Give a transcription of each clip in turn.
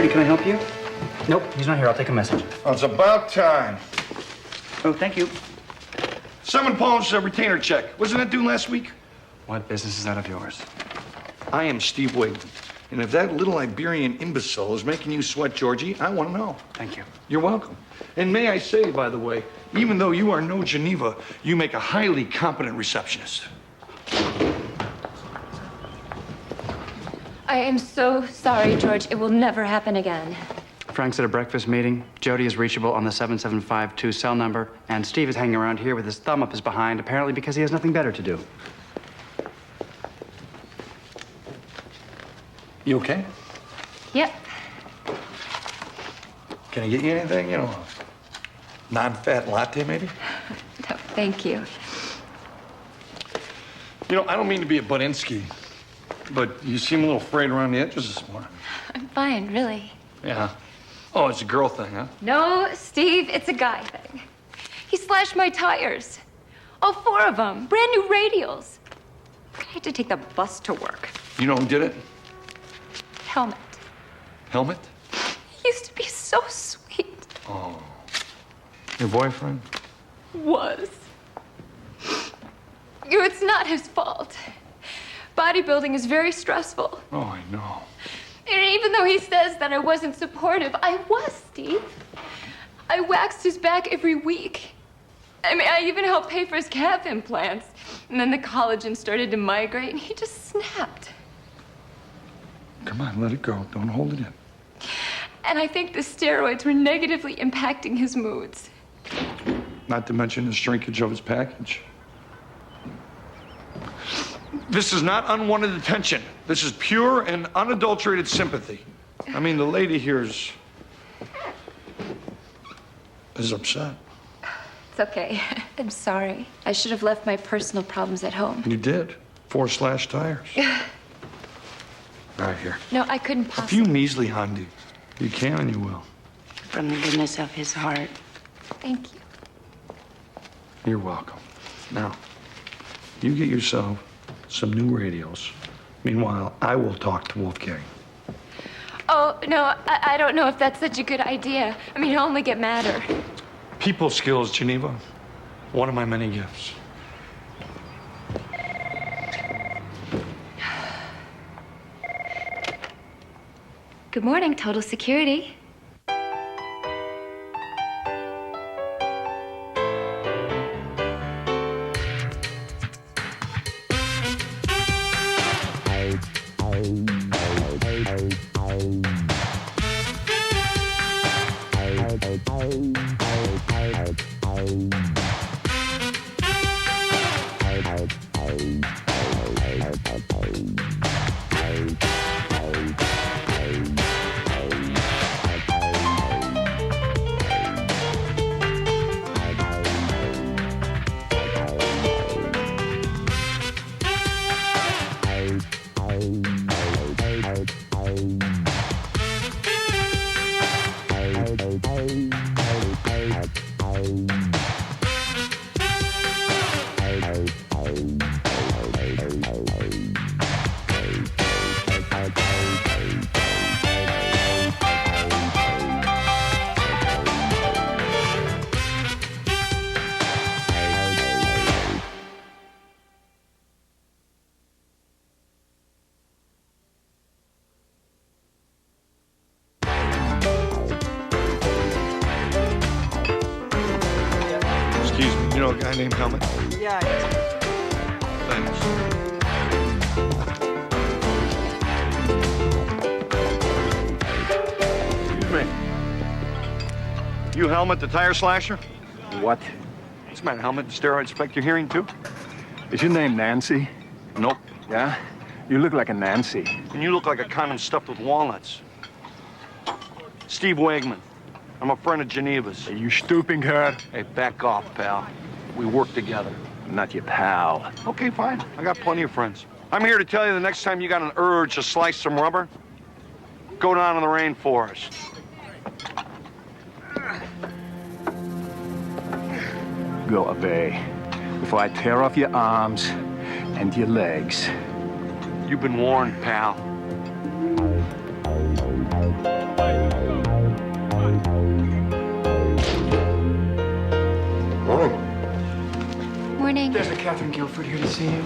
Security, can I help you? Nope, he's not here. I'll take a message. Well, it's about time. Oh, thank you. Someone Paul's retainer check. Wasn't that due last week? What business is that of yours? I am Steve Wigman. And if that little Iberian imbecile is making you sweat, Georgie, I want to know. Thank you. You're welcome. And may I say, by the way, even though you are no Geneva, you make a highly competent receptionist. I am so sorry, George. It will never happen again. Frank's at a breakfast meeting. Jody is reachable on the 7752 cell number. And Steve is hanging around here with his thumb up his behind, apparently because he has nothing better to do. You okay? Yep. Can I get you anything? You know, non-fat latte, maybe? No, thank you. You know, I don't mean to be a Budinsky, but you seem a little frayed around the edges this morning. I'm fine, really. Yeah. Oh, it's a girl thing, huh? No, Steve, it's a guy thing. He slashed my tires. All 4 of them. Brand new radials. I had to take the bus to work. You know who did it? Helmet. Helmet? He used to be so sweet. Oh. Your boyfriend? Was. It's not his fault. Bodybuilding is very stressful. Oh, I know. And even though he says that I wasn't supportive, I was, Steve. I waxed his back every week. I mean, I even helped pay for his calf implants. And then the collagen started to migrate, and he just snapped. Come on, let it go. Don't hold it in. And I think the steroids were negatively impacting his moods. Not to mention the shrinkage of his package. This is not unwanted attention. This is pure and unadulterated sympathy. I mean, the lady here is upset. It's okay. I'm sorry. I should have left my personal problems at home. You did. 4 slashed tires. Right here. No, I couldn't A possibly. few measly, Hondi. You can and you will. From the goodness of his heart. Thank you. You're welcome. Now, you get yourself some new radios. Meanwhile, I will talk to Wolfgang. Oh, no, I don't know if that's such a good idea. I mean, it'll only get madder. People skills, Geneva. One of my many gifts. Good morning, Total Security. Excuse me, you know a guy named Helmet? Yeah, Thanks. Excuse me. You Helmet, the tire slasher? What? This man Helmet, the steroid spec, your hearing too? Is your name Nancy? Nope. Yeah? You look like a Nancy. And you look like a condom stuffed with walnuts. Steve Wagman. I'm a friend of Geneva's. Are you stooping her? Hey, back off, pal. We work together. I'm not your pal. Okay, fine. I got plenty of friends. I'm here to tell you the next time you got an urge to slice some rubber, go down in the rainforest. Go away before I tear off your arms and your legs. You've been warned, pal. Morning. There's a Catherine Guilford here to see you.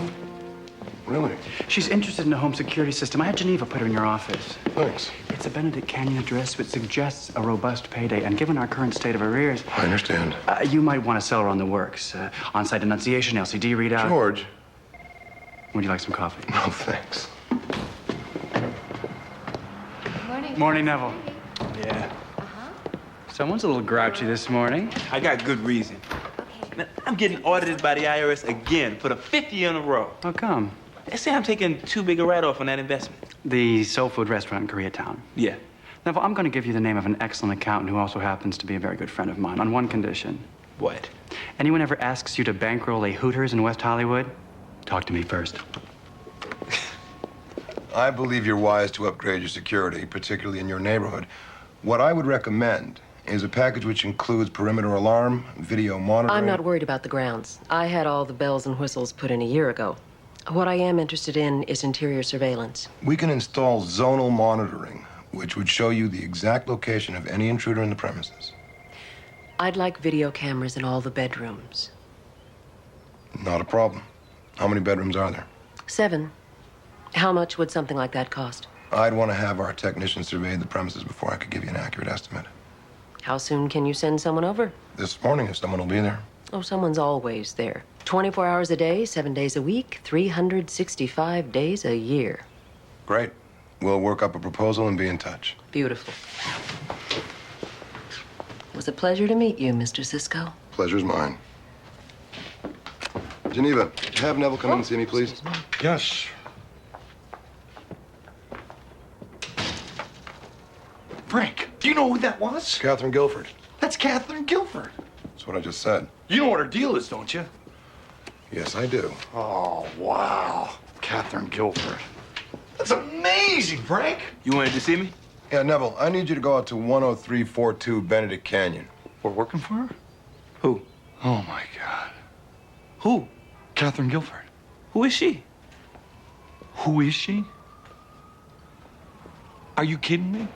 Really? She's interested in a home security system. I had Geneva put her in your office. Thanks. It's a Benedict Canyon address, which suggests a robust payday. And given our current state of arrears, I understand. you might want to sell her on the works. On-site enunciation, LCD readout. George. Would you like some coffee? No, thanks. Morning. Morning, Neville. Yeah, Someone's a little grouchy this morning. I got good reason. Now, I'm getting audited by the IRS again for the 5th year in a row. How come? They say I'm taking too big a write-off on that investment. The soul food restaurant in Koreatown. Yeah. Neville, I'm going to give you the name of an excellent accountant who also happens to be a very good friend of mine on one condition. What? Anyone ever asks you to bankroll a Hooters in West Hollywood, talk to me first. I believe you're wise to upgrade your security, particularly in your neighborhood. What I would recommend is a package which includes perimeter alarm, video monitoring. I'm not worried about the grounds. I had all the bells and whistles put in a year ago. What I am interested in is interior surveillance. We can install zonal monitoring, which would show you the exact location of any intruder in the premises. I'd like video cameras in all the bedrooms. Not a problem. How many bedrooms are there? 7. How much would something like that cost? I'd want to have our technician survey the premises before I could give you an accurate estimate. How soon can you send someone over? This morning, if someone will be there. Oh, someone's always there. 24 hours a day, 7 days a week, 365 days a year. Great. We'll work up a proposal and be in touch. Beautiful. It was a pleasure to meet you, Mr. Cisco. Pleasure's mine. Geneva, have Neville come in and see me, please. Yes. Frank, do you know who that was? Catherine Guilford. That's Catherine Guilford. That's what I just said. You know what her deal is, don't you? Yes, I do. Oh, wow. Catherine Guilford. That's amazing, Frank. You wanted to see me? Yeah, Neville, I need you to go out to 10342 Benedict Canyon. We're working for her? Who? Oh, my God. Who? Catherine Guilford. Who is she? Who is she? Are you kidding me?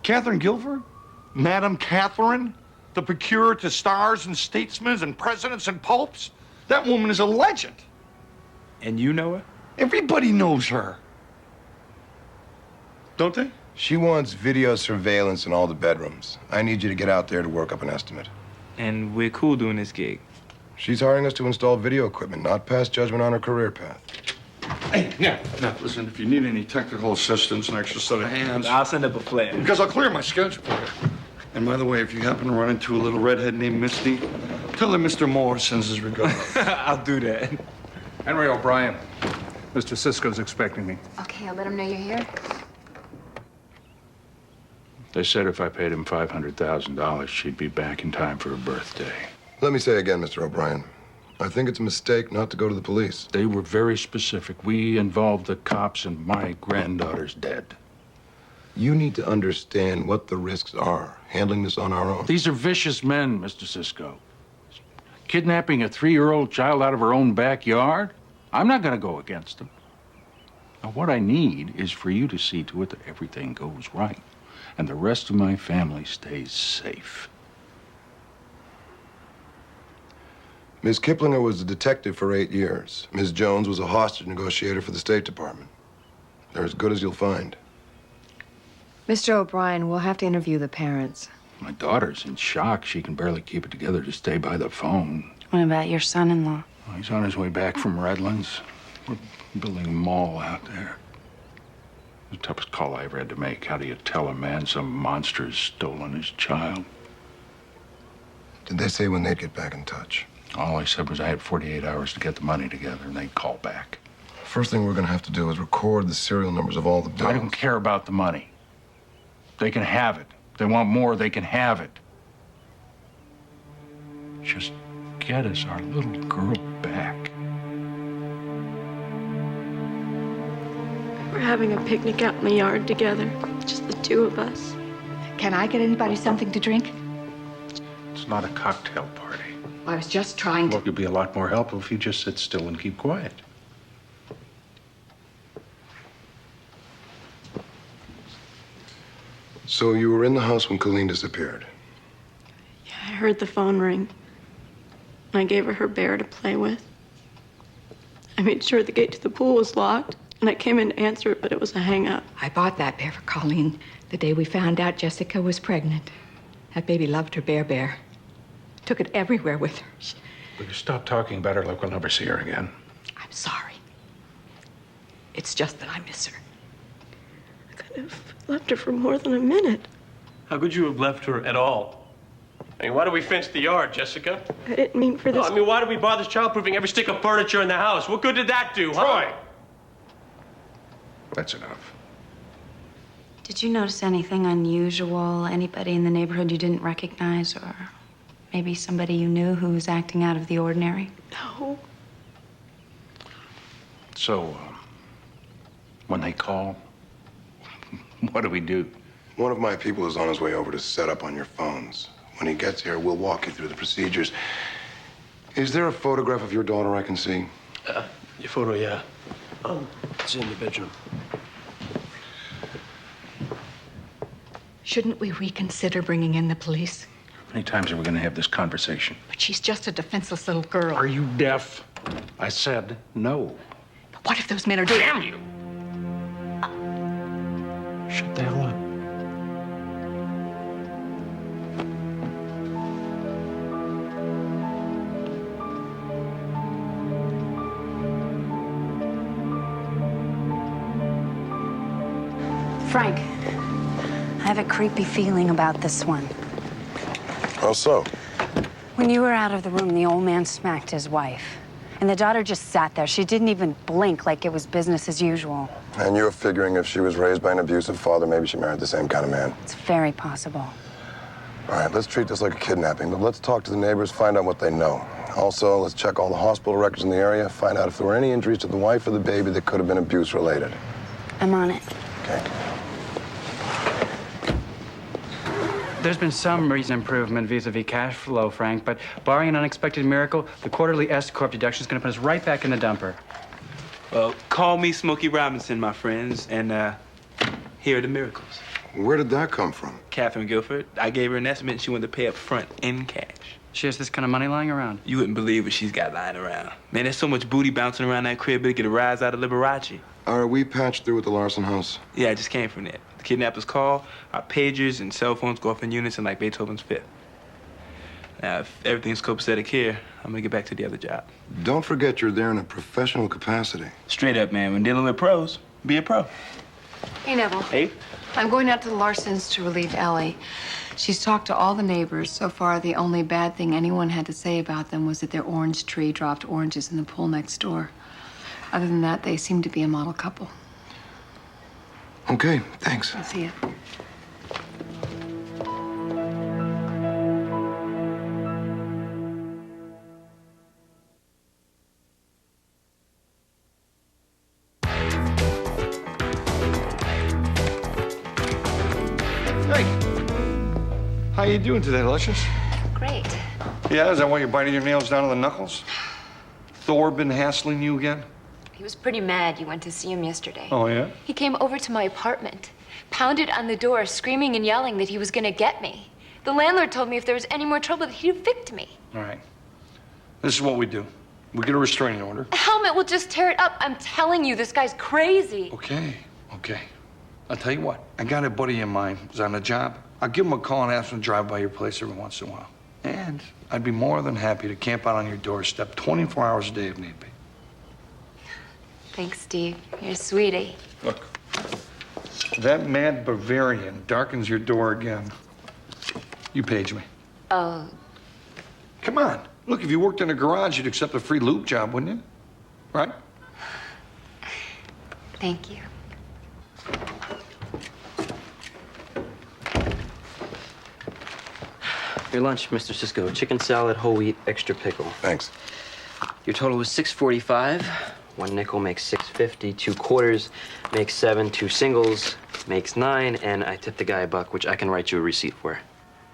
Catherine Guilford? Madam Catherine? The procurer to stars and statesmen and presidents and popes? That woman is a legend. And you know her? Everybody knows her. Don't they? She wants video surveillance in all the bedrooms. I need you to get out there to work up an estimate. And we're cool doing this gig. She's hiring us to install video equipment, not pass judgment on her career path. Hey, now, listen, if you need any technical assistance, an extra set of hands, I'll send up a flare. because I'll clear my schedule for you. And by the way, if you happen to run into a little redhead named Misty, tell her Mr. Moore sends his regards. I'll do that. Henry O'Brien. Mr. Cisco's expecting me. Okay, I'll let him know you're here. They said if I paid him $500,000, she'd be back in time for her birthday. Let me say again, Mr. O'Brien, I think it's a mistake not to go to the police. They were very specific. We involved the cops, and my granddaughter's dead. You need to understand what the risks are, handling this on our own. These are vicious men, Mr. Cisco. Kidnapping a 3-year-old child out of her own backyard? I'm not going to go against them. Now, what I need is for you to see to it that everything goes right, and the rest of my family stays safe. Ms. Kiplinger was a detective for 8 years. Ms. Jones was a hostage negotiator for the State Department. They're as good as you'll find. Mr. O'Brien, we'll have to interview the parents. My daughter's in shock. She can barely keep it together to stay by the phone. What about your son-in-law? Well, he's on his way back from Redlands. We're building a mall out there. The toughest call I ever had to make. How do you tell a man some monster has stolen his child? Did they say when they'd get back in touch? All I said was I had 48 hours to get the money together, and they'd call back. First thing we're gonna have to do is record the serial numbers of all the bills. I don't care about the money. They can have it. If they want more, they can have it. Just get us our little girl back. We're having a picnic out in the yard together, just the two of us. Can I get anybody something to drink? It's not a cocktail party. I was just trying to... Well, you'd be a lot more helpful if you just sit still and keep quiet. So you were in the house when Colleen disappeared? Yeah, I heard the phone ring. and I gave her bear to play with. I made sure the gate to the pool was locked, and I came in to answer it, but it was a hang-up. I bought that bear for Colleen the day we found out Jessica was pregnant. That baby loved her bear. Took it everywhere with her. Will you stop talking about her like we'll never see her again? I'm sorry. It's just that I miss her. I could have left her for more than a minute. How could you have left her at all? I mean, why do we fence the yard, Jessica? I didn't mean for this. No, I mean, why do we bother childproofing every stick of furniture in the house? What good did that do, huh? Troy! That's enough. Did you notice anything unusual? Anybody in the neighborhood you didn't recognize? Or maybe somebody you knew who was acting out of the ordinary? No. So, when they call, what do we do? One of my people is on his way over to set up on your phones. When he gets here, we'll walk you through the procedures. Is there a photograph of your daughter I can see? Your photo, yeah. It's in the bedroom. Shouldn't we reconsider bringing in the police? How many times are we going to have this conversation? But she's just a defenseless little girl. Are you deaf? I said no. But what if those men are doing? Damn you! Shut the hell up. Frank, I have a creepy feeling about this one. How so? When you were out of the room, the old man smacked his wife. And the daughter just sat there. She didn't even blink, like it was business as usual. And you're figuring if she was raised by an abusive father, maybe she married the same kind of man. It's very possible. All right, let's treat this like a kidnapping, but let's talk to the neighbors, find out what they know. Also, let's check all the hospital records in the area, find out if there were any injuries to the wife or the baby that could have been abuse-related. I'm on it. Okay. There's been some recent improvement vis-a-vis cash flow, Frank, but barring an unexpected miracle, the quarterly S-Corp deduction is going to put us right back in the dumper. Well, call me Smokey Robinson, my friends, and here are the miracles. Where did that come from? Catherine Guilford. I gave her an estimate and she wanted to pay up front in cash. She has this kind of money lying around. You wouldn't believe what she's got lying around. Man, there's so much booty bouncing around that crib, it'd get a rise out of Liberace. Are we patched through with the Larson house? Yeah, I just came from there. The kidnappers call, our pagers and cell phones go off in unison like Beethoven's Fifth. Now, if everything's copacetic here, I'm gonna get back to the other job. Don't forget you're there in a professional capacity. Straight up, man. When dealing with pros, be a pro. Hey, Neville. Hey? I'm going out to the Larsons to relieve Ellie. She's talked to all the neighbors. So far, the only bad thing anyone had to say about them was that their orange tree dropped oranges in the pool next door. Other than that, they seem to be a model couple. Okay, thanks. I'll see you. Hey, how you doing today, Luscious? Great. Yeah, is that why you're biting your nails down to the knuckles? Thor been hassling you again? He was pretty mad you went to see him yesterday. Oh, yeah? He came over to my apartment, pounded on the door, screaming and yelling that he was gonna get me. The landlord told me if there was any more trouble that he'd evict me. All right. This is what we do. We get a restraining order. A helmet will just tear it up. I'm telling you, this guy's crazy. Okay. I'll tell you what. I got a buddy of mine who's on the job. I'll give him a call and ask him to drive by your place every once in a while. And I'd be more than happy to camp out on your doorstep 24 hours a day if need be. Thanks, Steve. You're a sweetie. Look, that mad Bavarian darkens your door again. You page me. Oh. Come on. Look, if you worked in a garage, you'd accept a free lube job, wouldn't you? Right? Thank you. Your lunch, Mr. Cisco. Chicken salad, whole wheat, extra pickle. Thanks. Your total was $6.45. 1 nickel makes $6.50. 2 quarters makes 7. 2 singles makes 9. And I tipped the guy $1, which I can write you a receipt for.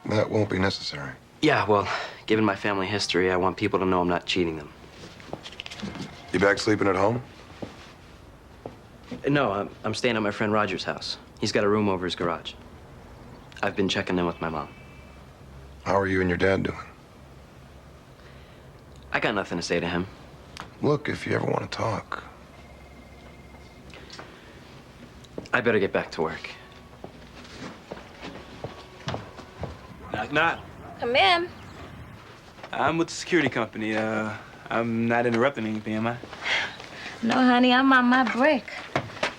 That won't be necessary. Yeah, well, given my family history, I want people to know I'm not cheating them. You back sleeping at home? No, I'm staying at my friend Roger's house. He's got a room over his garage. I've been checking in with my mom. How are you and your dad doing? I got nothing to say to him. Look, if you ever want to talk. I better get back to work. Knock, knock. Come in. I'm with the security company. I'm not interrupting anything, am I? No, honey, I'm on my break.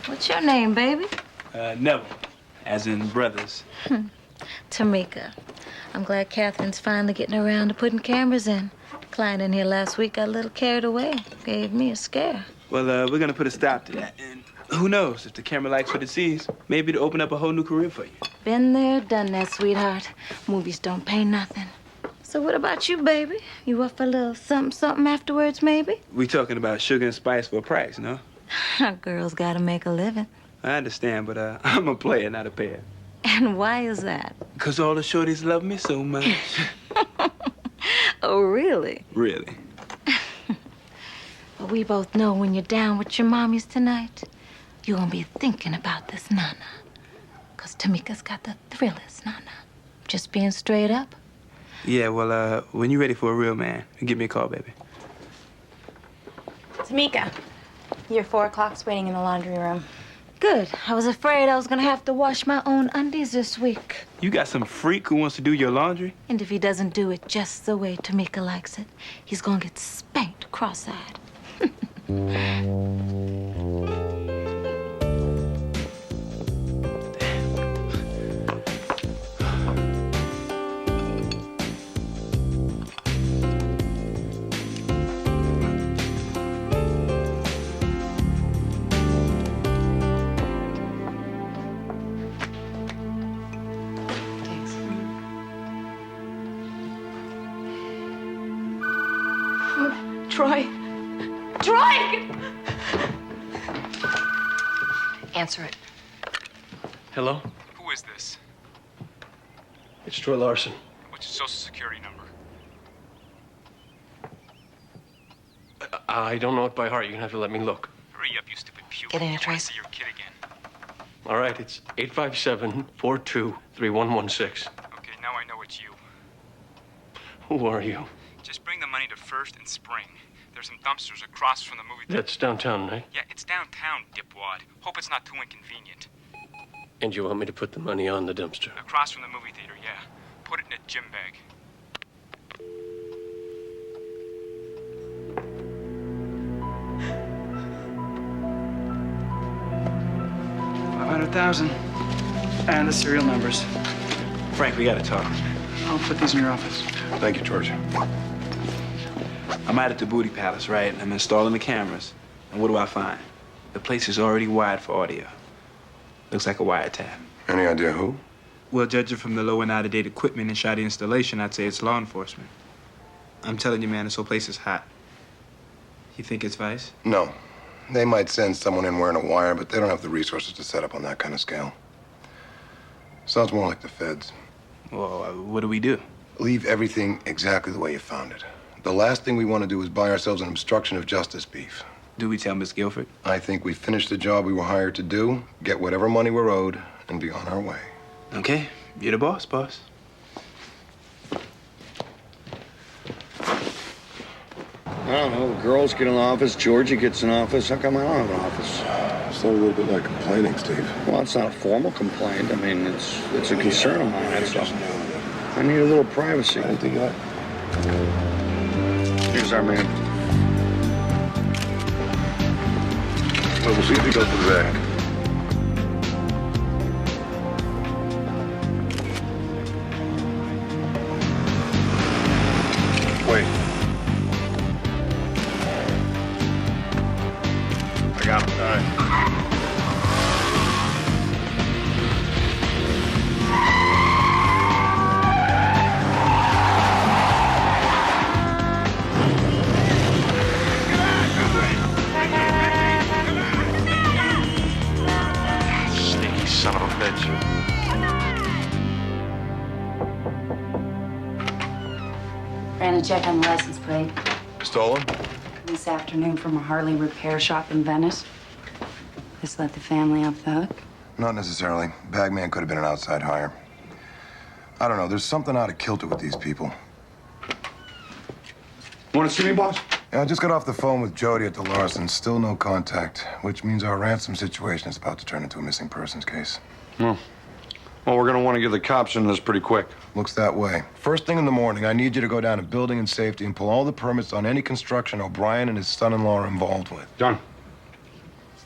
What's your name, baby? Neville, as in brothers. Tamika. I'm glad Catherine's finally getting around to putting cameras in. The client in here last week got a little carried away. Gave me a scare. Well, we're gonna put a stop to that. And who knows, if the camera likes what it sees, maybe it'll open up a whole new career for you. Been there, done that, sweetheart. Movies don't pay nothing. So what about you, baby? You up for a little something afterwards, maybe? We talking about sugar and spice for a price, no? A girl's gotta make a living. I understand, but I'm a player, not a pair. And why is that? 'Cause all the shorties love me so much. Oh, really? Really. But we both know when you're down with your mommies tonight, you're gonna be thinking about this Nana. 'Cause Tamika's got the thrillers, Nana. Just being straight up. Yeah, well, when you're ready for a real man, give me a call, baby. Tamika, your 4 o'clock's waiting in the laundry room. Good. I was afraid I was gonna have to wash my own undies this week. You got some freak who wants to do your laundry? And if he doesn't do it just the way Tamika likes it, he's gonna get spanked cross-eyed. Troy. Troy! Answer it. Hello? Who is this? It's Troy Larson. What's your social security number? I don't know it by heart. You're gonna have to let me look. Hurry up, you stupid puke. Get in here, I wanna Trace. see your kid again. All right, it's 857-42-3116. Okay, now I know it's you. Who are you? Just bring the money to First and Spring. There's some dumpsters across from the movie theater. That's downtown, right? Yeah, it's downtown, dipwad. Hope it's not too inconvenient. And you want me to put the money on the dumpster? Across from the movie theater, yeah. Put it in a gym bag. $500,000. And the serial numbers. Frank, we gotta talk. I'll put these in your office. Thank you, George. I'm out at the Bootie Palace, right? I'm installing the cameras. And what do I find? The place is already wired for audio. Looks like a wiretap. Any idea who? Well, judging from the low and out-of-date equipment and shoddy installation, I'd say it's law enforcement. I'm telling you, man, this whole place is hot. You think it's Vice? No. They might send someone in wearing a wire, but they don't have the resources to set up on that kind of scale. Sounds more like the feds. Well, what do we do? Leave everything exactly the way you found it. The last thing we want to do is buy ourselves an obstruction of justice beef. Do we tell Miss Guilford? I think we finish the job we were hired to do, get whatever money we're owed, and be on our way. Okay, you're the boss, boss. I don't know. Girls get an office. Georgia gets an office. How come I don't have an office? It's a little bit like complaining, Steve. Well, it's not a formal complaint. I mean, it's a concern of mine. That's all. I need a little privacy. Anything you like? Here's our man. Well, we'll see if he goes to the back. Wait. I got him. All right. Sneaky son of a bitch. Ran a check on the license plate Stolen? this afternoon from a Harley repair shop in Venice. This let the family off the hook. Not necessarily. Bagman could have been an outside hire. I don't know. There's something out of kilter with these people. Want to see me, boss? Yeah, I just got off the phone with Jody at the Larsens. Still no contact, which means our ransom situation is about to turn into a missing persons case. Well, we're going to want to get the cops in this pretty quick. Looks that way. First thing in the morning, I need you to go down to building and safety and pull all the permits on any construction O'Brien and his son-in-law are involved with. Done.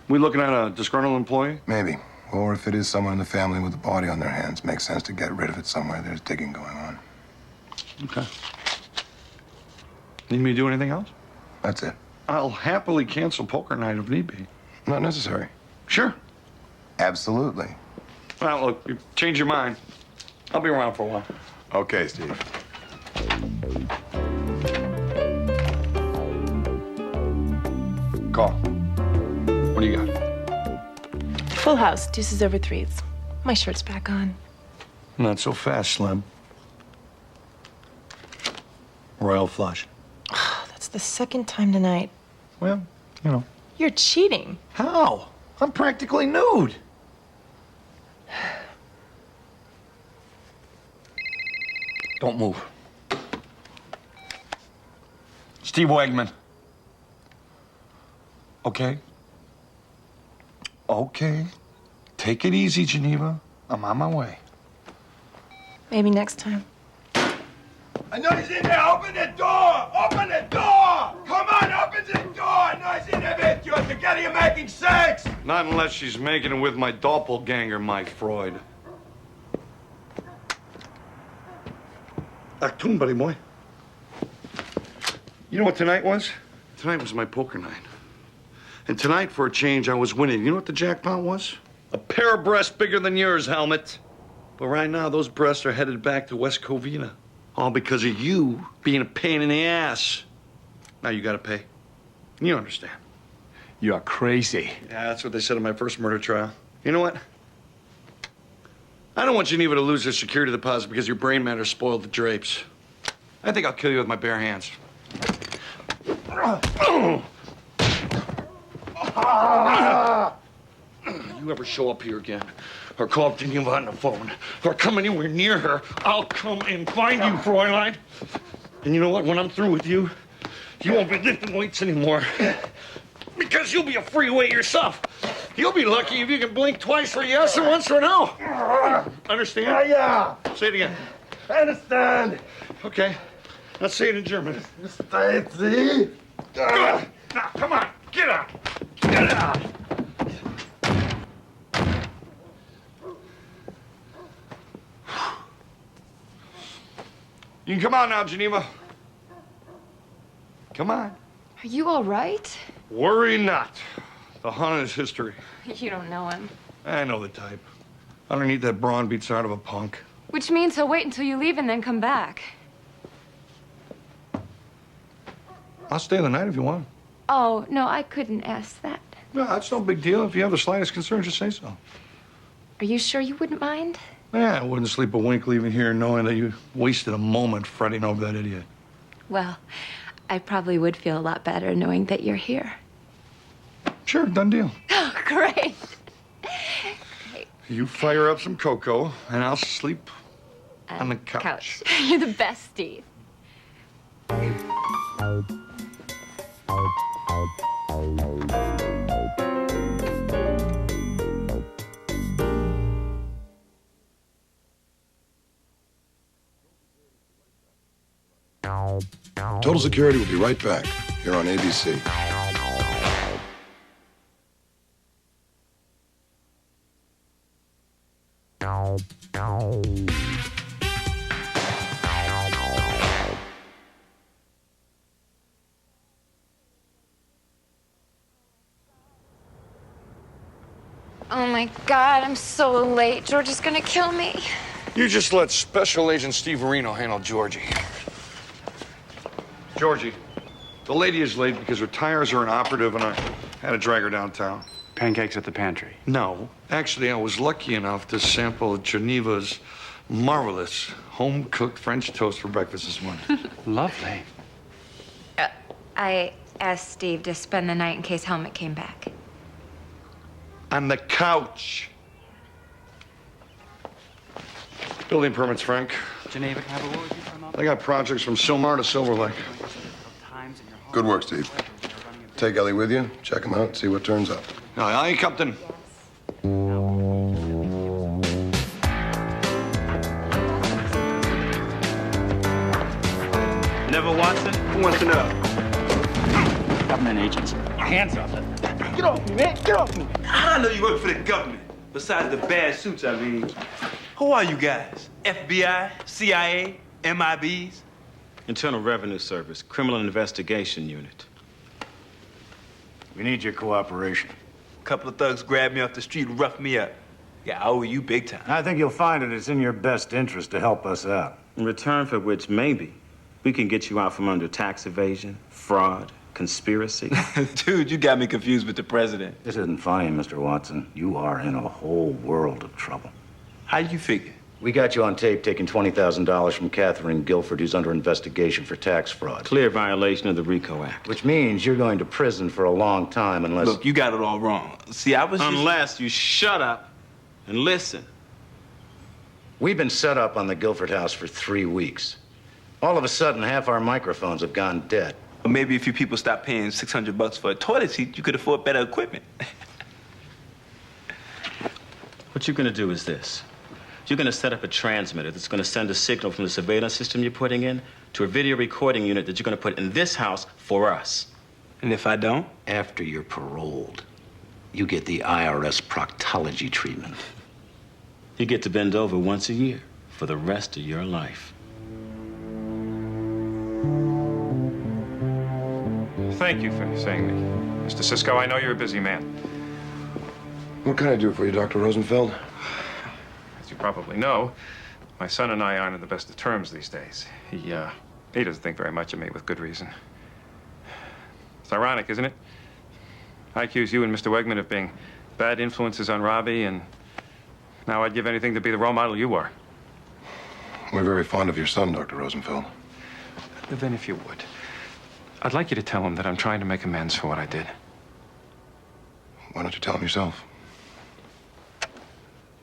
We looking at a disgruntled employee? Maybe. Or if it is someone in the family with a body on their hands, makes sense to get rid of it somewhere. There's digging going on. Okay. Need me to do anything else? That's it. I'll happily cancel poker night if need be. Not necessary. Sure. Absolutely. Well, look, you change your mind. I'll be around for a while. Okay, Steve. Call. What do you got? Full house, deuces over threes. My shirt's back on. Not so fast, Slim. Royal flush. That's the second time tonight. Well, you know. You're cheating. How? I'm practically nude. Don't move. Steve Wegman. Okay. Okay. Take it easy, Geneva. I'm on my way. Maybe next time. I know he's in there. Open the door. Open the door. Come on, open the door. I know he's in there with you. Together you're making sex. Not unless she's making it with my doppelganger, my Freud. Achtung, buddy boy. You know what tonight was? Tonight was my poker night. And tonight, for a change, I was winning. You know what the jackpot was? A pair of breasts bigger than yours, Helmet. But right now, those breasts are headed back to West Covina. All because of you being a pain in the ass. Now you gotta pay. You understand. You are crazy. Yeah, that's what they said in my first murder trial. You know what? I don't want Geneva to lose her security deposit because your brain matter spoiled the drapes. I think I'll kill you with my bare hands. You ever show up here again, or call up Geneva on the phone, or come anywhere near her, I'll come and find you, Fräulein. And you know what? When I'm through with you, you won't be lifting weights anymore. Because you'll be a free weight yourself. You'll be lucky if you can blink twice for yes and once for no. Understand? Yeah. Say it again. I understand. Okay. Let's say it in German. See? Now, come on. Get out. Get out. You can come out now, Geneva. Come on. Are you all right? Worry not. The hunt is history. You don't know him. I know the type. Underneath that brawn beats the heart of a punk. Which means he'll wait until you leave and then come back. I'll stay the night if you want. Oh, no, I couldn't ask that. No, that's no big deal. If you have the slightest concern, just say so. Are you sure you wouldn't mind? Yeah, I wouldn't sleep a wink leaving here knowing that you wasted a moment fretting over that idiot. Well, I probably would feel a lot better knowing that you're here. Sure, done deal. Oh, great. You fire up some cocoa, and I'll sleep on the couch. You're the best, Steve. Total Security will be right back here on ABC. Oh my God, I'm so late. George is gonna kill me. You just let Special Agent Steve Reno handle Georgie. Georgie, the lady is late because her tires are inoperative and I had to drag her downtown. Pancakes at the pantry. No. Actually, I was lucky enough to sample Geneva's marvelous home-cooked French toast for breakfast this morning. Lovely. I asked Steve to spend the night in case Helmut came back. On the couch. Building permits, Frank. Geneva, can I have a word with you for a moment? I got projects from Silmar to Silver Lake. Good work, Steve. Take Ellie with you, check him out, see what turns up. Aye, Captain. Never Watson? Who wants to know? Government agents. Hands up. Get off me, man. Get off me. How do I know you work for the government? Besides the bad suits, I mean. Who are you guys? FBI? CIA? MIBs? Internal Revenue Service, Criminal Investigation Unit. We need your cooperation. A couple of thugs grabbed me off the street and roughed me up. Yeah, I owe you big time. I think you'll find it's in your best interest to help us out. In return for which, maybe, we can get you out from under tax evasion, fraud, conspiracy. Dude, you got me confused with the president. This isn't funny, Mr. Watson. You are in a whole world of trouble. How you figure? We got you on tape taking $20,000 from Catherine Guilford, who's under investigation for tax fraud. Clear violation of the RICO Act. Which means you're going to prison for a long time unless... Look, you got it all wrong. See, I was Unless you shut up and listen. We've been set up on the Guilford house for 3 weeks. All of a sudden, half our microphones have gone dead. Or maybe if you people stop paying $600 for a toilet seat, you could afford better equipment. What you're gonna do is this. You're gonna set up a transmitter that's gonna send a signal from the surveillance system you're putting in to a video recording unit that you're gonna put in this house for us. And if I don't? After you're paroled, you get the IRS proctology treatment. You get to bend over once a year for the rest of your life. Thank you for saying me. Mr. Cisco, I know you're a busy man. What can I do for you, Dr. Rosenfeld? As you probably know, my son and I aren't on the best of terms these days. He doesn't think very much of me with good reason. It's ironic, isn't it? I accuse you and Mr. Wegman of being bad influences on Robbie, and now I'd give anything to be the role model you are. We're very fond of your son, Dr. Rosenfeld. Then if you would, I'd like you to tell him that I'm trying to make amends for what I did. Why don't you tell him yourself?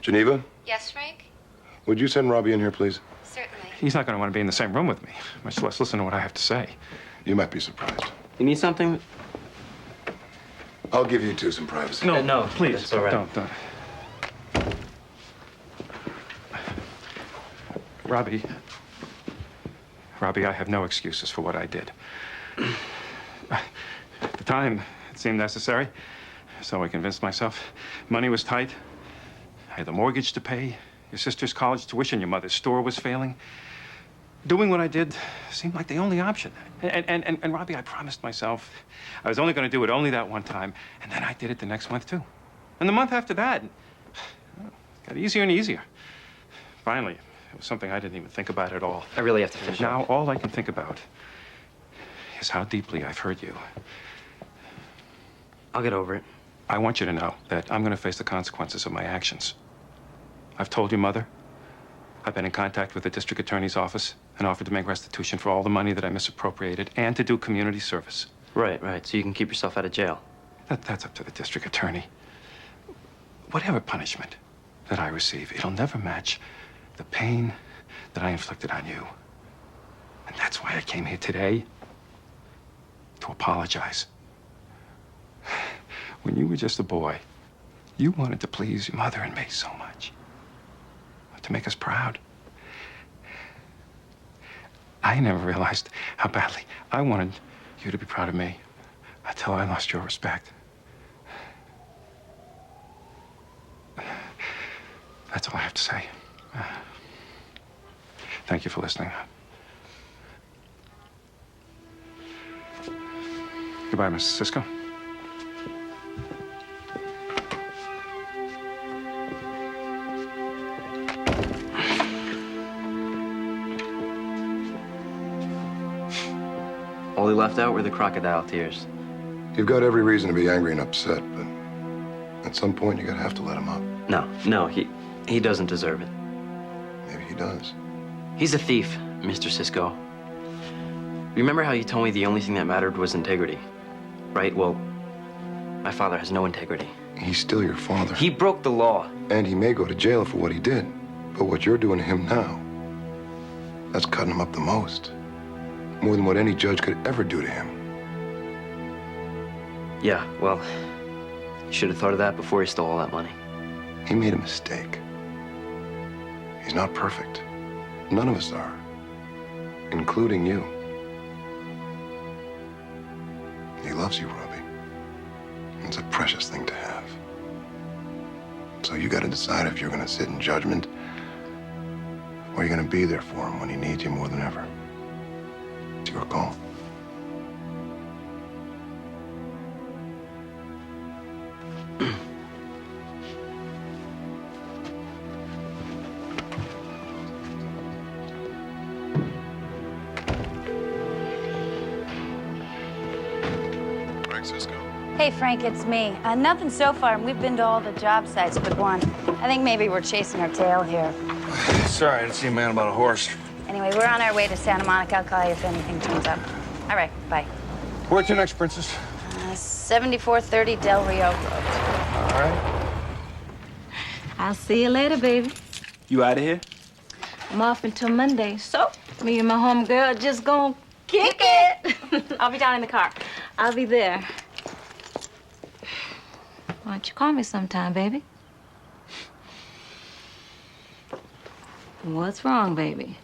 Geneva? Yes, Frank? Would you send Robbie in here, please? Certainly. He's not going to want to be in the same room with me, much less listen to what I have to say. You might be surprised. You need something? I'll give you two some privacy. No, please, that's all right. don't. Robbie, I have no excuses for what I did. At the time, it seemed necessary, so I convinced myself. Money was tight. I had the mortgage to pay, your sister's college tuition, your mother's store was failing. Doing what I did seemed like the only option. And Robbie, I promised myself I was only going to do it only that one time, and then I did it the next month, too. And the month after that, it got easier and easier. Finally, it was something I didn't even think about at all. I really have to finish Now, up. all I can think about is how deeply I've hurt you. I'll get over it. I want you to know that I'm going to face the consequences of my actions. I've told your mother. I've been in contact with the district attorney's office and offered to make restitution for all the money that I misappropriated and to do community service. Right. So you can keep yourself out of jail. That's up to the district attorney. Whatever punishment that I receive, it'll never match the pain that I inflicted on you. And that's why I came here today, to apologize. When you were just a boy, you wanted to please your mother and me so much. To make us proud. I never realized how badly I wanted you to be proud of me until I lost your respect. That's all I have to say. Thank you for listening. Goodbye, Mrs. Cisco. All he left out were the crocodile tears. You've got every reason to be angry and upset, but at some point you're gonna have to let him up. No, he doesn't deserve it. Maybe he does. He's a thief, Mr. Cisco. Remember how you told me the only thing that mattered was integrity? Right? Well, my father has no integrity. He's still your father. He broke the law. And he may go to jail for what he did. But what you're doing to him now, that's cutting him up the most. More than what any judge could ever do to him. Yeah, well, you should have thought of that before he stole all that money. He made a mistake. He's not perfect. None of us are, including you. He loves you, Robbie. It's a precious thing to have. So you got to decide if you're going to sit in judgment or you're going to be there for him when he needs you more than ever. It's your call. Hey, Frank, it's me. Nothing so far, and we've been to all the job sites but one. I think maybe we're chasing our tail here. Sorry, I didn't see a man about a horse. Anyway, we're on our way to Santa Monica. I'll call you if anything turns up. All right, bye. Where's your next, Princess? 7430 Del Rio Road. All right. I'll see you later, baby. You out of here? I'm off until Monday, so me and my homegirl are just gonna kick it. I'll be down in the car. I'll be there. Why don't you call me sometime, baby? What's wrong, baby?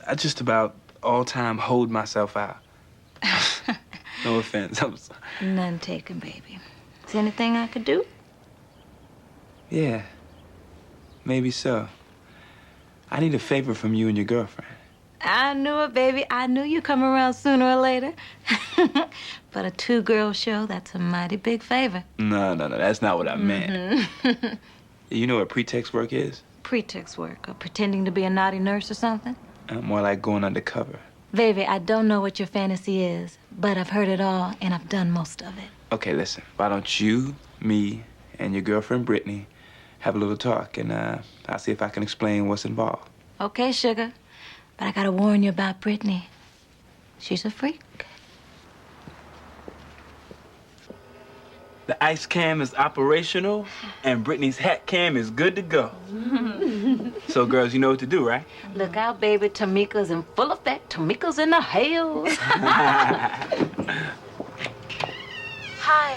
I just about all time hold myself out. No offense. I'm sorry. None taken, baby. Is there anything I could do? Yeah, maybe so. I need a favor from you and your girlfriend. I knew it, baby. I knew you'd come around sooner or later. But a two-girl show, that's a mighty big favor. No, that's not what I meant. Mm-hmm. You know what pretext work is? Pretext work, or pretending to be a naughty nurse or something? More like going undercover. Baby, I don't know what your fantasy is, but I've heard it all, and I've done most of it. Okay, listen. Why don't you, me, and your girlfriend Brittany have a little talk, and I'll see if I can explain what's involved. Okay, sugar. But I gotta warn you about Brittany. She's a freak. The ice cam is operational, and Brittany's hat cam is good to go. So, girls, you know what to do, right? Look out, baby. Tamika's in full effect. Tamika's in the hills. Hi,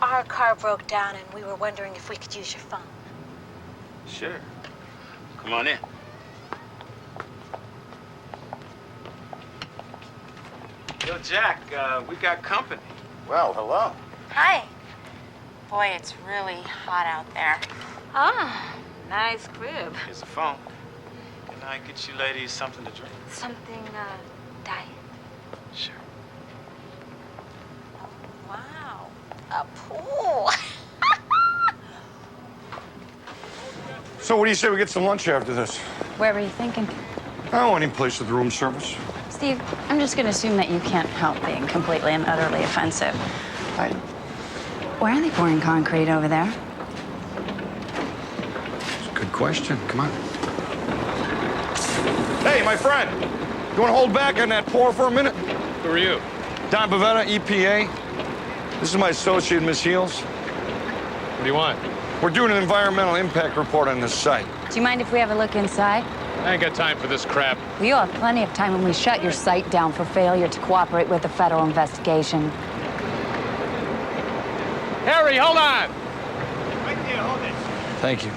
our car broke down and we were wondering if we could use your phone. Sure. Come on in. Yo, Jack, we got company. Well, hello. Hi. Boy, it's really hot out there. Ah, nice crib. Here's the phone. Can I get you ladies something to drink? Something, diet. Sure. Wow, a pool. So what do you say we get some lunch after this? Where were you thinking? I don't want any place with room service. Steve, I'm just gonna assume that you can't help being completely and utterly offensive. Why are they pouring concrete over there? It's a good question. Come on. Hey, my friend. You want to hold back on that pour for a minute? Who are you? Don Pavetta, EPA. This is my associate, Miss Heels. What do you want? We're doing an environmental impact report on this site. Do you mind if we have a look inside? I ain't got time for this crap. Well, you'll have plenty of time when we shut your site down for failure to cooperate with the federal investigation. Harry, hold on! Right there, hold it. Thank you.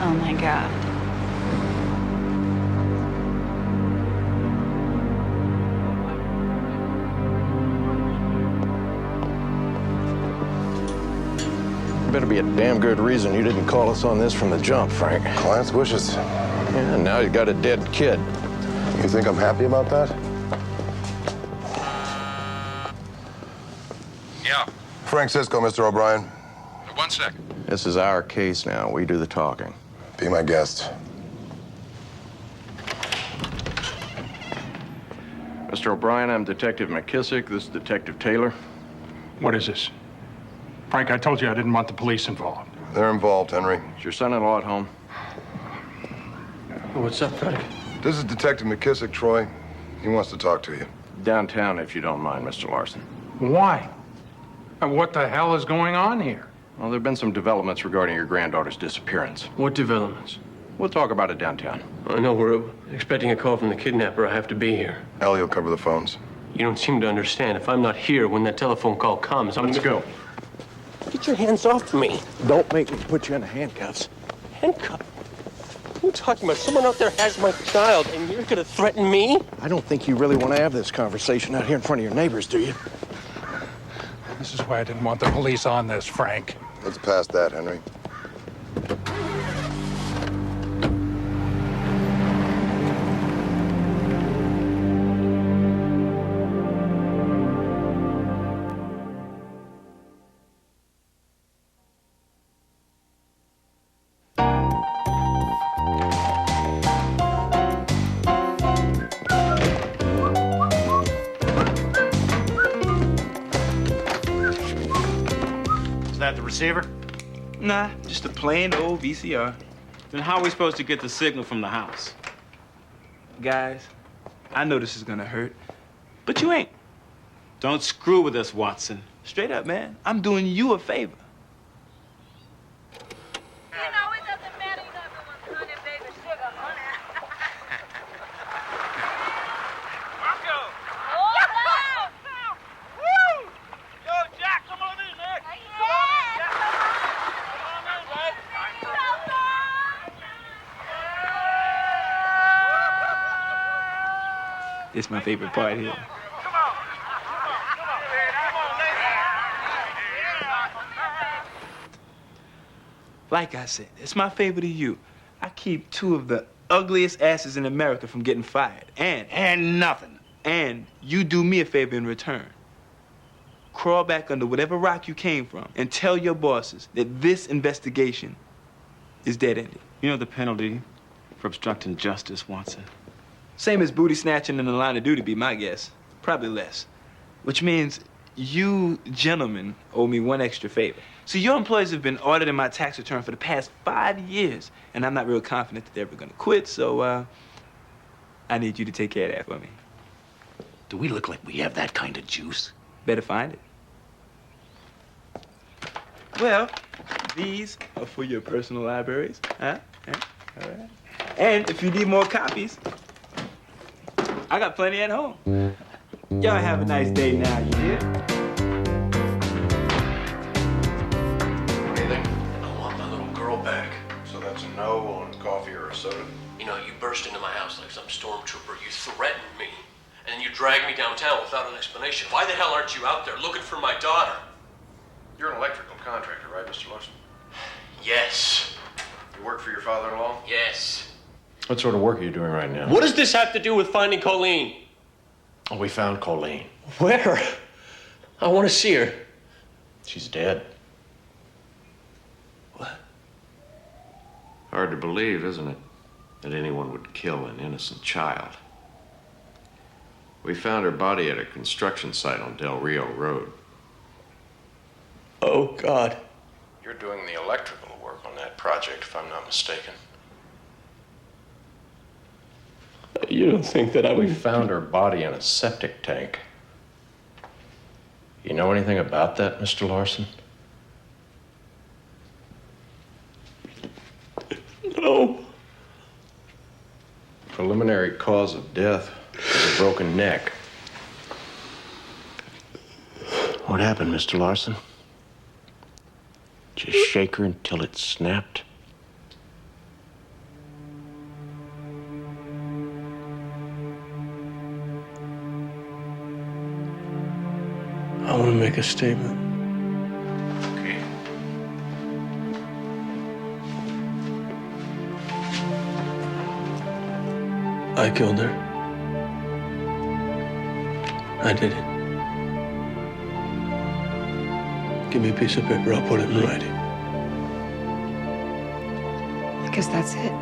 Oh, my God. Better be a damn good reason you didn't call us on this from the jump, Frank. Client's wishes. Yeah, now you got a dead kid. You think I'm happy about that? Yeah. Frank Cisco, Mr. O'Brien. 1 second. This is our case now. We do the talking. Be my guest. Mr. O'Brien, I'm Detective McKissick. This is Detective Taylor. What is this? Frank, I told you I didn't want the police involved. They're involved, Henry. Is your son-in-law at home? What's up, Frank? This is Detective McKissick, Troy. He wants to talk to you. Downtown, if you don't mind, Mr. Larson. Why? And what the hell is going on here? Well, there have been some developments regarding your granddaughter's disappearance. What developments? We'll talk about it downtown. I know we're expecting a call from the kidnapper. I have to be here. Ellie will cover the phones. You don't seem to understand. If I'm not here when that telephone call comes, Let's go. Get your hands off me. Don't make me put you in handcuffs. Handcuff? What are you talking about? Someone out there has my child, and you're gonna threaten me? I don't think you really want to have this conversation out here in front of your neighbors, do you? This is why I didn't want the police on this, Frank. Let's pass that, Henry. The receiver? Nah, just a plain old VCR. Then how are we supposed to get the signal from the house? Guys, I know this is gonna hurt, but you ain't. Don't screw with us, Watson. Straight up, man. I'm doing you a favor. It's my favorite part here. Like I said, it's my favor to you. I keep two of the ugliest asses in America from getting fired. And nothing. And you do me a favor in return. Crawl back under whatever rock you came from and tell your bosses that this investigation is dead-ended. You know the penalty for obstructing justice, Watson? Same as booty snatching in the line of duty, be my guess. Probably less. Which means you gentlemen owe me one extra favor. So your employees have been auditing my tax return for the past 5 years, and I'm not real confident that they're ever gonna quit, so I need you to take care of that for me. Do we look like we have that kind of juice? Better find it. Well, these are for your personal libraries, huh? All right. And if you need more copies, I got plenty at home. Y'all have a nice day now, you hear? Anything? I want my little girl back. So that's a no on coffee or a soda? You know, you burst into my house like some stormtrooper. You threatened me. And then you dragged me downtown without an explanation. Why the hell aren't you out there looking for my daughter? You're an electrical contractor, right, Mr. Larson? Yes. You work for your father-in-law? Yes. What sort of work are you doing right now? What does this have to do with finding Colleen? Oh, we found Colleen. Where? I want to see her. She's dead. What? Hard to believe, isn't it, that anyone would kill an innocent child? We found her body at a construction site on Del Rio Road. Oh, God. You're doing the electrical work on that project, if I'm not mistaken. You don't think that We found her body in a septic tank. You know anything about that, Mr. Larson? No. Preliminary cause of death was a broken neck. What happened, Mr. Larson? Just shake her until it snapped? I want to make a statement. Okay. I killed her. I did it. Give me a piece of paper, I'll put it in writing. I guess that's it.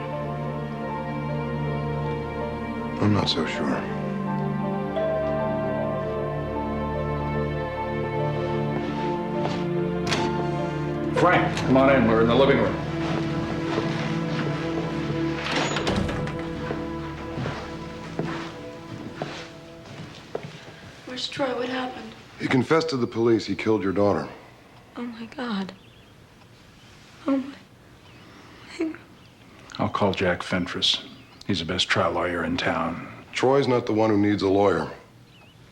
I'm not so sure. Frank, come on in. We're in the living room. Where's Troy? What happened? He confessed to the police he killed your daughter. Oh, my God. Oh, my. I'll call Jack Fentress. He's the best trial lawyer in town. Troy's not the one who needs a lawyer.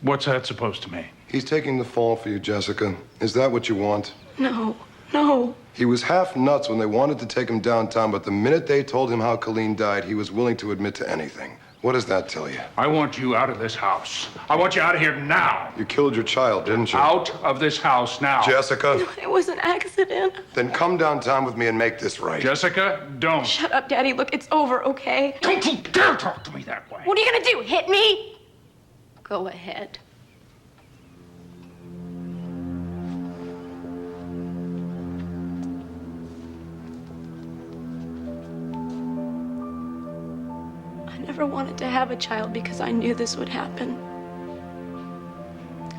What's that supposed to mean? He's taking the fall for you, Jessica. Is that what you want? No, no. He was half nuts when they wanted to take him downtown, but the minute they told him how Colleen died, he was willing to admit to anything. What does that tell you? I want you out of this house. I want you out of here now. You killed your child, didn't you? Out of this house now. Jessica. It was an accident. Then come downtown with me and make this right. Jessica, don't. Shut up, Daddy. Look, it's over, okay? Don't you dare talk to me that way. What are you gonna do? Hit me? Go ahead. I never wanted to have a child because I knew this would happen.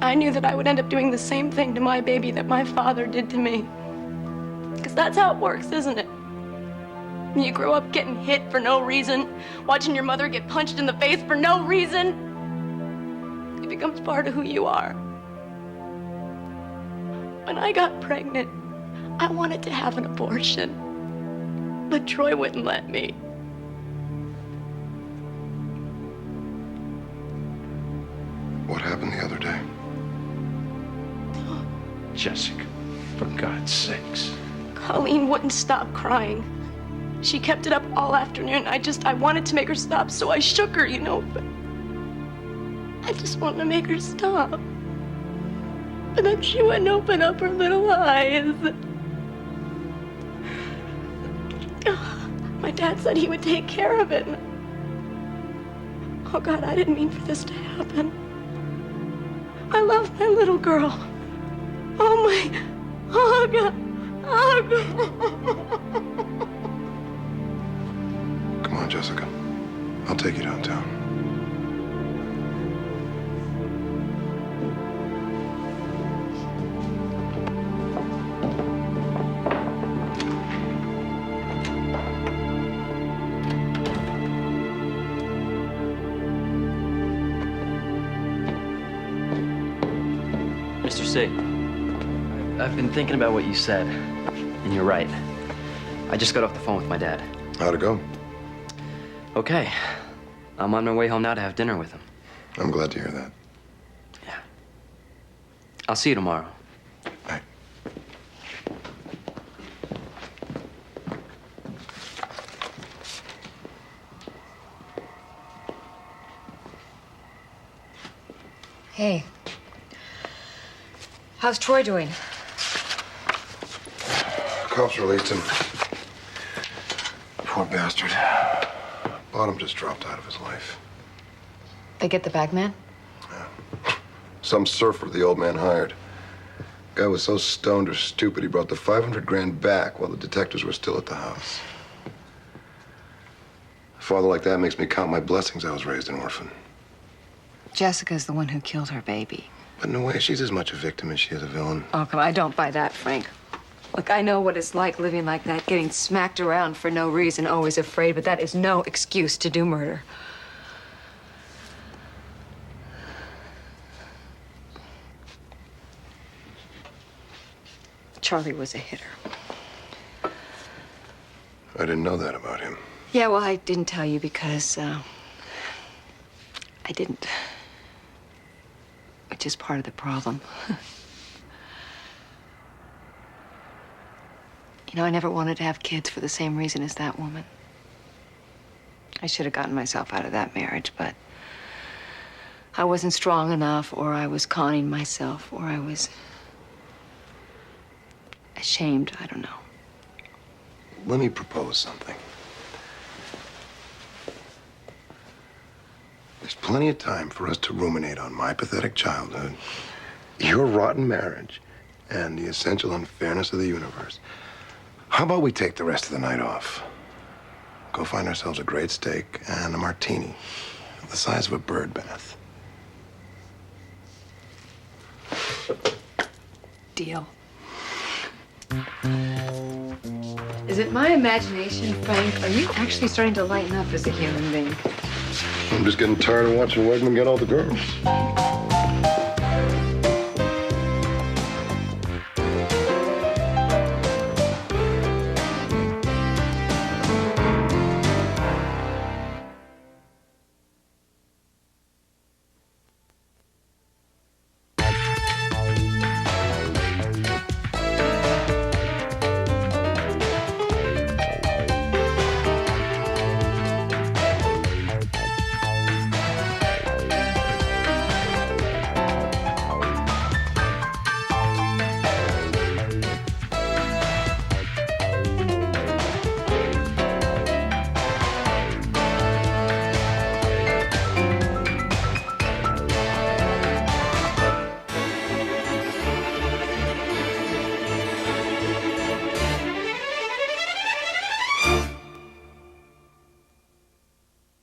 I knew that I would end up doing the same thing to my baby that my father did to me. Because that's how it works, isn't it? You grow up getting hit for no reason, watching your mother get punched in the face for no reason. It becomes part of who you are. When I got pregnant, I wanted to have an abortion, but Troy wouldn't let me. What happened the other day? Jessica, for God's sakes. Colleen wouldn't stop crying. She kept it up all afternoon. I wanted to make her stop, so I shook her, you know, but I just wanted to make her stop. But then she wouldn't open up her little eyes. My dad said he would take care of it. Oh, God, I didn't mean for this to happen. I love my little girl. Oh, my. Oh, God. Oh, God. Come on, Jessica. I'll take you downtown. Mr. C, I've been thinking about what you said, and you're right. I just got off the phone with my dad. How'd it go? Okay. I'm on my way home now to have dinner with him. I'm glad to hear that. Yeah. I'll see you tomorrow. Bye. Hey. How's Troy doing? Cops released him. Poor bastard. Bottom just dropped out of his life. They get the bagman? Some surfer the old man hired. Guy was so stoned or stupid he brought the 500 grand back while the detectives were still at the house. A father like that makes me count my blessings I was raised an orphan. Jessica's the one who killed her baby. But in a way, she's as much a victim as she is a villain. Oh, come on, I don't buy that, Frank. Look, I know what it's like living like that, getting smacked around for no reason, always afraid, but that is no excuse to do murder. Charlie was a hitter. I didn't know that about him. Yeah, well, I didn't tell you because, I didn't. Which is part of the problem. You know, I never wanted to have kids for the same reason as that woman. I should have gotten myself out of that marriage, but I wasn't strong enough, or I was conning myself, or I was ashamed. I don't know. Let me propose something. There's plenty of time for us to ruminate on my pathetic childhood, your rotten marriage, and the essential unfairness of the universe. How about we take the rest of the night off? Go find ourselves a great steak and a martini the size of a bird bath. Deal. Is it my imagination, Frank? Are you actually starting to lighten up as a human being? I'm just getting tired of watching Wegman get all the girls.